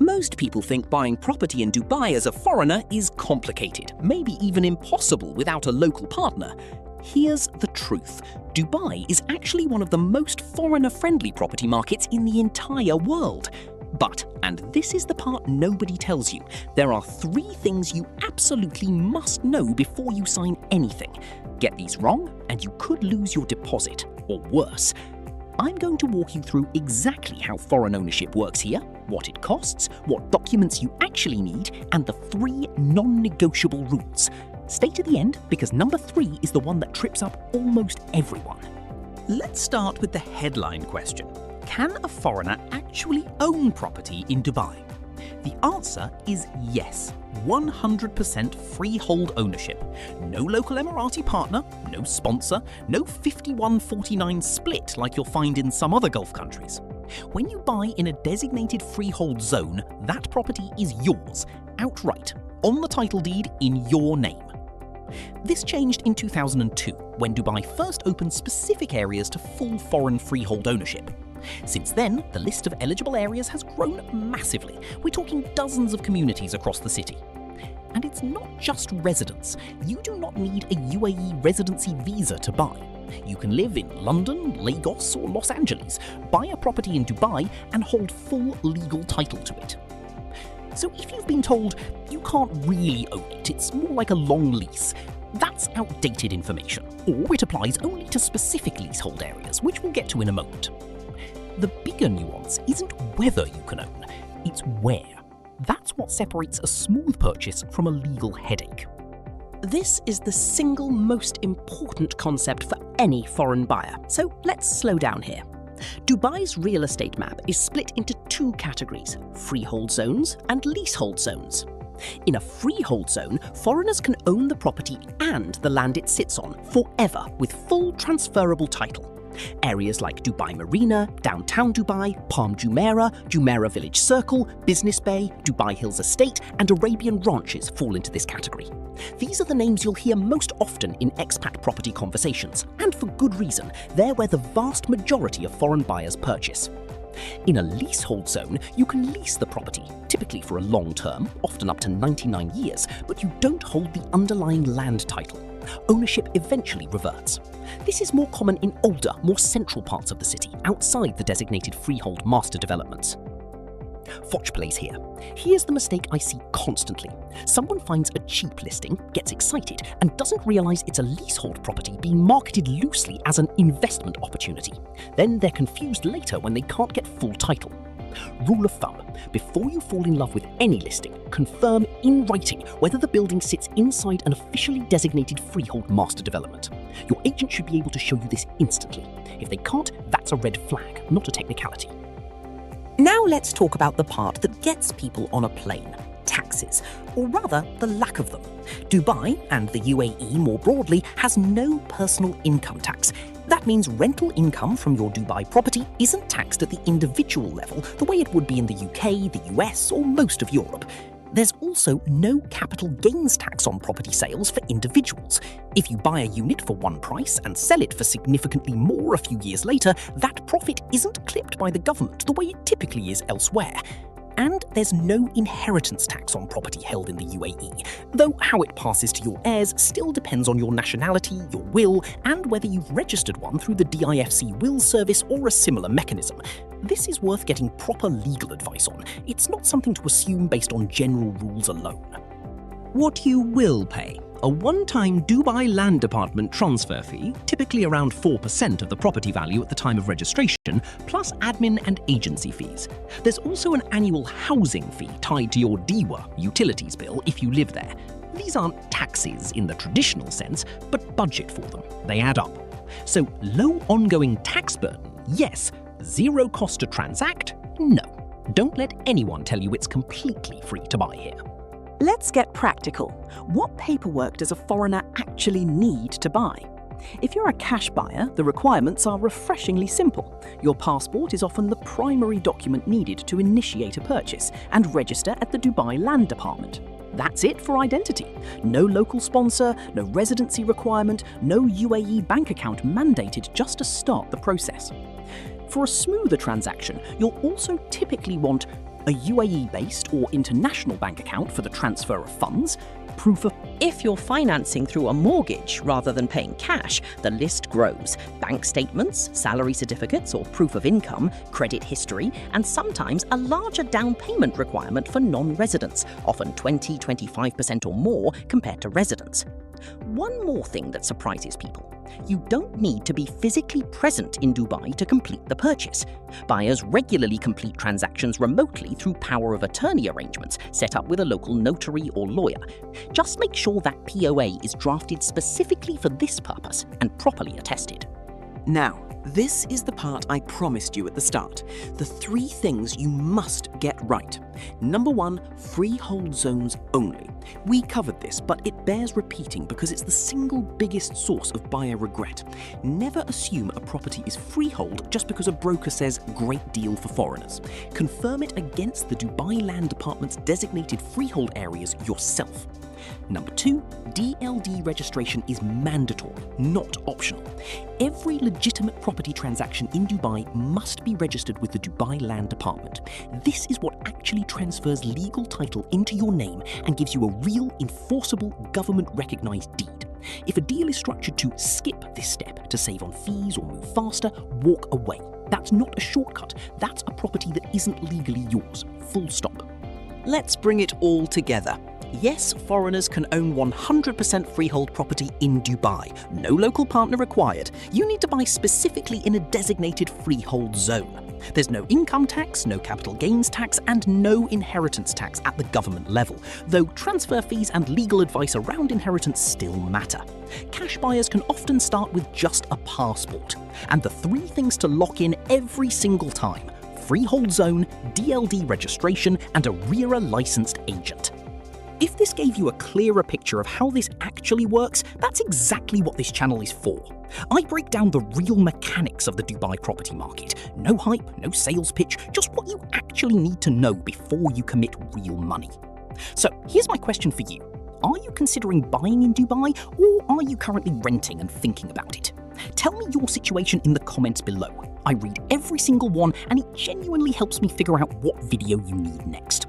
Most people think buying property in Dubai as a foreigner is complicated, maybe even impossible without a local partner. Here's the truth. Dubai is actually one of the most foreigner-friendly property markets in the entire world. But, and this is the part nobody tells you, there are 3 things you absolutely must know before you sign anything. Get these wrong, and you could lose your deposit, or worse. I'm going to walk you through exactly how foreign ownership works here, what it costs, what documents you actually need, and the 3 non-negotiable rules. Stay to the end, because number 3 is the one that trips up almost everyone. Let's start with the headline question. Can a foreigner actually own property in Dubai? The answer is yes. 100% freehold ownership. No local Emirati partner, no sponsor, no 51-49 split like you'll find in some other Gulf countries. When you buy in a designated freehold zone, that property is yours, outright, on the title deed in your name. This changed in 2002, when Dubai first opened specific areas to full foreign freehold ownership. Since then, the list of eligible areas has grown massively. We're talking dozens of communities across the city. And it's not just residence. You do not need a UAE residency visa to buy. You can live in London, Lagos, or Los Angeles, buy a property in Dubai, and hold full legal title to it. So if you've been told you can't really own it, it's more like a long lease, that's outdated information, or it applies only to specific leasehold areas, which we'll get to in a moment. The bigger nuance isn't whether you can own, it's where. That's what separates a smooth purchase from a legal headache. This is the single most important concept for any foreign buyer, so let's slow down here. Dubai's real estate map is split into 2 categories, freehold zones and leasehold zones. In a freehold zone, foreigners can own the property and the land it sits on forever with full transferable title. Areas like Dubai Marina, downtown Dubai, Palm Jumeirah, Jumeirah Village Circle, Business Bay, Dubai Hills Estate, and Arabian Ranches fall into this category. These are the names you'll hear most often in expat property conversations, and for good reason. They're where the vast majority of foreign buyers purchase. In a leasehold zone, you can lease the property, typically for a long term, often up to 99 years, but you don't hold the underlying land title. Ownership eventually reverts. This is more common in older, more central parts of the city, outside the designated freehold master developments. Fotch plays here. Here's the mistake I see constantly. Someone finds a cheap listing, gets excited, and doesn't realise it's a leasehold property being marketed loosely as an investment opportunity. Then they're confused later when they can't get full title. Rule of thumb, before you fall in love with any listing, confirm in writing whether the building sits inside an officially designated freehold master development. Your agent should be able to show you this instantly. If they can't, that's a red flag, not a technicality. Now let's talk about the part that gets people on a plane. Taxes, or rather, the lack of them. Dubai, and the UAE more broadly, has no personal income tax. That means rental income from your Dubai property isn't taxed at the individual level the way it would be in the UK, the US, or most of Europe. There's also no capital gains tax on property sales for individuals. If you buy a unit for one price and sell it for significantly more a few years later, that profit isn't clipped by the government the way it typically is elsewhere. And there's no inheritance tax on property held in the UAE, though how it passes to your heirs still depends on your nationality, your will, and whether you've registered one through the DIFC will service or a similar mechanism. This is worth getting proper legal advice on. It's not something to assume based on general rules alone. What you will pay. A one-time Dubai Land Department transfer fee, typically around 4% of the property value at the time of registration, plus admin and agency fees. There's also an annual housing fee tied to your DIWA, utilities bill, if you live there. These aren't taxes in the traditional sense, but budget for them. They add up. So low ongoing tax burden, yes. Zero cost to transact, no. Don't let anyone tell you it's completely free to buy here. Let's get practical. What paperwork does a foreigner actually need to buy? If you're a cash buyer, the requirements are refreshingly simple. Your passport is often the primary document needed to initiate a purchase and register at the Dubai Land Department. That's it for identity. No local sponsor, no residency requirement, no UAE bank account mandated just to start the process. For a smoother transaction, you'll also typically want a UAE-based or international bank account for the transfer of funds, proof of... If you're financing through a mortgage rather than paying cash, the list grows. Bank statements, salary certificates or proof of income, credit history, and sometimes a larger down payment requirement for non-residents, often 20-25% or more compared to residents. One more thing that surprises people. You don't need to be physically present in Dubai to complete the purchase. Buyers regularly complete transactions remotely through power of attorney arrangements set up with a local notary or lawyer. Just make sure that POA is drafted specifically for this purpose and properly attested. Now, this is the part I promised you at the start. The 3 things you must get right. Number 1, freehold zones only. We covered this, but it bears repeating because it's the single biggest source of buyer regret. Never assume a property is freehold just because a broker says great deal for foreigners. Confirm it against the Dubai Land Department's designated freehold areas yourself. Number 2, DLD registration is mandatory, not optional. Every legitimate property transaction in Dubai must be registered with the Dubai Land Department. This is what actually transfers legal title into your name and gives you a real, enforceable, government-recognized deed. If a deal is structured to skip this step to save on fees or move faster, walk away. That's not a shortcut. That's a property that isn't legally yours. Full stop. Let's bring it all together. Yes, foreigners can own 100% freehold property in Dubai. No local partner required. You need to buy specifically in a designated freehold zone. There's no income tax, no capital gains tax, and no inheritance tax at the government level, though transfer fees and legal advice around inheritance still matter. Cash buyers can often start with just a passport. And the 3 things to lock in every single time: freehold zone, DLD registration, and a RERA licensed agent. If this gave you a clearer picture of how this actually works, that's exactly what this channel is for. I break down the real mechanics of the Dubai property market. No hype, no sales pitch, just what you actually need to know before you commit real money. So here's my question for you. Are you considering buying in Dubai, or are you currently renting and thinking about it? Tell me your situation in the comments below. I read every single one, and it genuinely helps me figure out what video you need next.